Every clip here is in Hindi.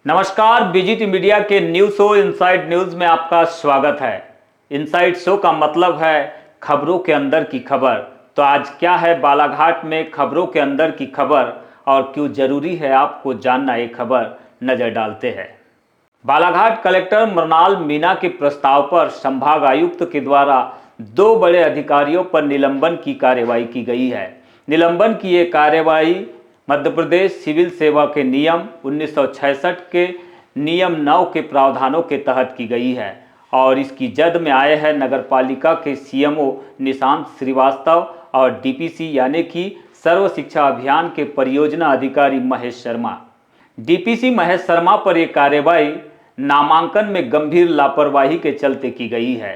नमस्कार, बीजीटी मीडिया के न्यूज शो इनसाइड न्यूज में आपका स्वागत है। इनसाइड शो का मतलब है खबरों के अंदर की खबर। तो आज क्या है बालाघाट में खबरों के अंदर की खबर और क्यों जरूरी है आपको जानना ये खबर, नजर डालते हैं। बालाघाट कलेक्टर मृणाल मीणा के प्रस्ताव पर संभाग आयुक्त के द्वारा 2 बड़े अधिकारियों पर निलंबन की कार्यवाही की गई है। निलंबन की ये कार्यवाही मध्य प्रदेश सिविल सेवा के नियम 1966 के नियम 9 के प्रावधानों के तहत की गई है और इसकी जद में आए हैं नगरपालिका के सीएमओ निशांत श्रीवास्तव और डीपीसी यानी कि सर्व शिक्षा अभियान के परियोजना अधिकारी महेश शर्मा। डीपीसी महेश शर्मा पर यह कार्यवाही नामांकन में गंभीर लापरवाही के चलते की गई है।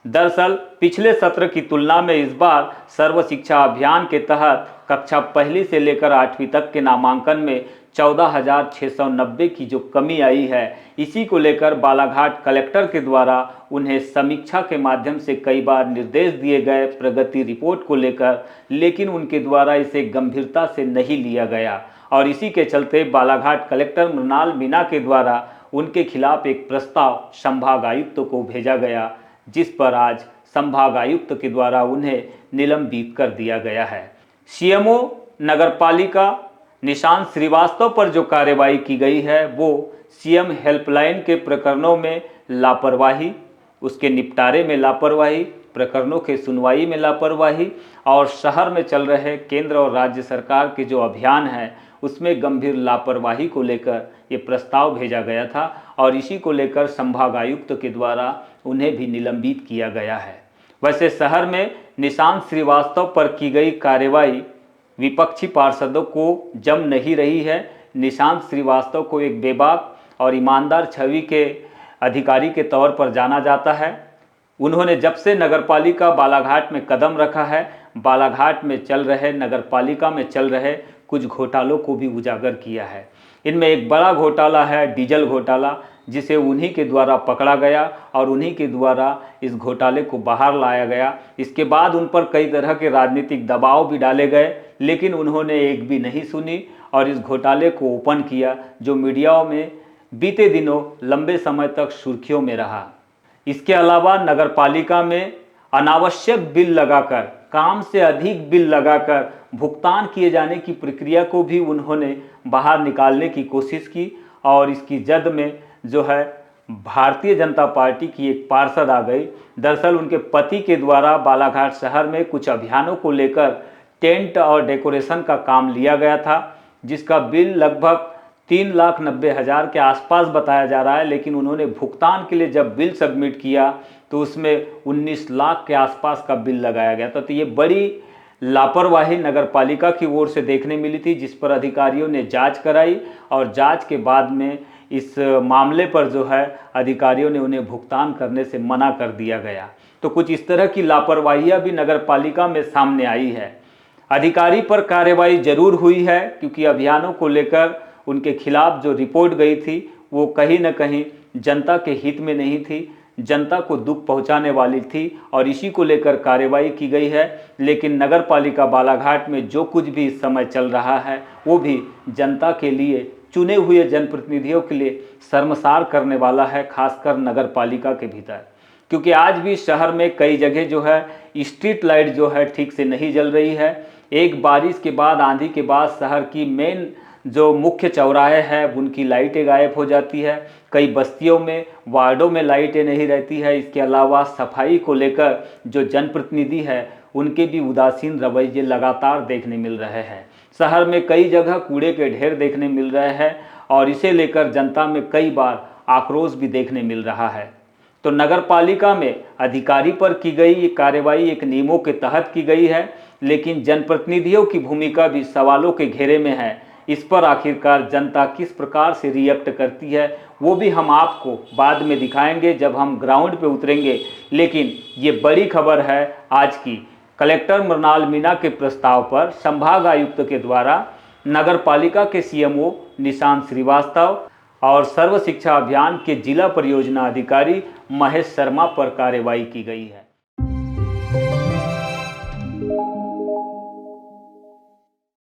दरअसल पिछले सत्र की तुलना में इस बार सर्व शिक्षा अभियान के तहत कक्षा 1 से लेकर 8वीं तक के नामांकन में 14,690 की जो कमी आई है, इसी को लेकर बालाघाट कलेक्टर के द्वारा उन्हें समीक्षा के माध्यम से कई बार निर्देश दिए गए प्रगति रिपोर्ट को लेकर, लेकिन उनके द्वारा इसे गंभीरता से नहीं लिया गया और इसी के चलते बालाघाट कलेक्टर मृणाल मीणा के द्वारा उनके खिलाफ एक प्रस्ताव संभाग आयुक्त को भेजा गया, जिस पर आज संभाग आयुक्त के द्वारा उन्हें निलंबित कर दिया गया है। सीएमओ नगरपालिका निशांत श्रीवास्तव पर जो कार्यवाही की गई है वो सीएम हेल्पलाइन के प्रकरणों में लापरवाही, उसके निपटारे में लापरवाही, प्रकरणों के सुनवाई में लापरवाही और शहर में चल रहे केंद्र और राज्य सरकार के जो अभियान है उसमें गंभीर लापरवाही को लेकर ये प्रस्ताव भेजा गया था और इसी को लेकर संभाग आयुक्त के द्वारा उन्हें भी निलंबित किया गया है। वैसे शहर में निशांत श्रीवास्तव पर की गई कार्यवाही विपक्षी पार्षदों को जम नहीं रही है। निशांत श्रीवास्तव को एक बेबाक और ईमानदार छवि के अधिकारी के तौर पर जाना जाता है। उन्होंने जब से नगरपालिका बालाघाट में कदम रखा है, बालाघाट में चल रहे नगरपालिका में चल रहे कुछ घोटालों को भी उजागर किया है। इनमें एक बड़ा घोटाला है डीजल घोटाला, जिसे उन्हीं के द्वारा पकड़ा गया और उन्हीं के द्वारा इस घोटाले को बाहर लाया गया। इसके बाद उन पर कई तरह के राजनीतिक दबाव भी डाले गए, लेकिन उन्होंने एक भी नहीं सुनी और इस घोटाले को ओपन किया, जो मीडिया में बीते दिनों लंबे समय तक सुर्खियों में रहा। इसके अलावा नगरपालिका में अनावश्यक बिल लगाकर, काम से अधिक बिल लगाकर भुगतान किए जाने की प्रक्रिया को भी उन्होंने बाहर निकालने की कोशिश की और इसकी जद में जो है भारतीय जनता पार्टी की एक पार्षद आ गई। दरअसल उनके पति के द्वारा बालाघाट शहर में कुछ अभियानों को लेकर टेंट और डेकोरेशन का काम लिया गया था, जिसका बिल लगभग 3,90,000 के आसपास बताया जा रहा है, लेकिन उन्होंने भुगतान के लिए जब बिल सबमिट किया तो उसमें 19 लाख के आसपास का बिल लगाया गया था। तो ये बड़ी लापरवाही नगरपालिका की ओर से देखने मिली थी, जिस पर अधिकारियों ने जांच कराई और जांच के बाद में इस मामले पर जो है अधिकारियों ने उन्हें भुगतान करने से मना कर दिया गया। तो कुछ इस तरह की लापरवाहियां भी नगरपालिका में सामने आई है। अधिकारी पर कार्रवाई जरूर हुई है, क्योंकि अभियानों को लेकर उनके खिलाफ जो रिपोर्ट गई थी वो कहीं न कहीं जनता के हित में नहीं थी, जनता को दुख पहुंचाने वाली थी और इसी को लेकर कार्रवाई की गई है। लेकिन नगरपालिका बालाघाट में जो कुछ भी इस समय चल रहा है वो भी जनता के लिए, चुने हुए जनप्रतिनिधियों के लिए शर्मसार करने वाला है, खासकर नगरपालिका के भीतर। क्योंकि आज भी शहर में कई जगह जो है स्ट्रीट लाइट जो है ठीक से नहीं जल रही है। एक बारिश के बाद, आंधी के बाद शहर की मेन जो मुख्य चौराहे हैं उनकी लाइटें गायब हो जाती है। कई बस्तियों में, वार्डों में लाइटें नहीं रहती है। इसके अलावा सफाई को लेकर जो जनप्रतिनिधि है उनके भी उदासीन रवैये लगातार देखने मिल रहे हैं। शहर में कई जगह कूड़े के ढेर देखने मिल रहे हैं और इसे लेकर जनता में कई बार आक्रोश भी देखने मिल रहा है। तो नगरपालिका में अधिकारी पर की गई ये कार्रवाई एक नियमों के तहत की गई है, लेकिन जनप्रतिनिधियों की भूमिका भी सवालों के घेरे में है। इस पर आखिरकार जनता किस प्रकार से रिएक्ट करती है वो भी हम आपको बाद में दिखाएंगे जब हम ग्राउंड पे उतरेंगे। लेकिन ये बड़ी खबर है आज की, कलेक्टर मृणाल मीणा के प्रस्ताव पर संभाग आयुक्त के द्वारा नगरपालिका के सीएमओ निशांत श्रीवास्तव और सर्व शिक्षा अभियान के जिला परियोजना अधिकारी महेश शर्मा पर कार्रवाई की गई है।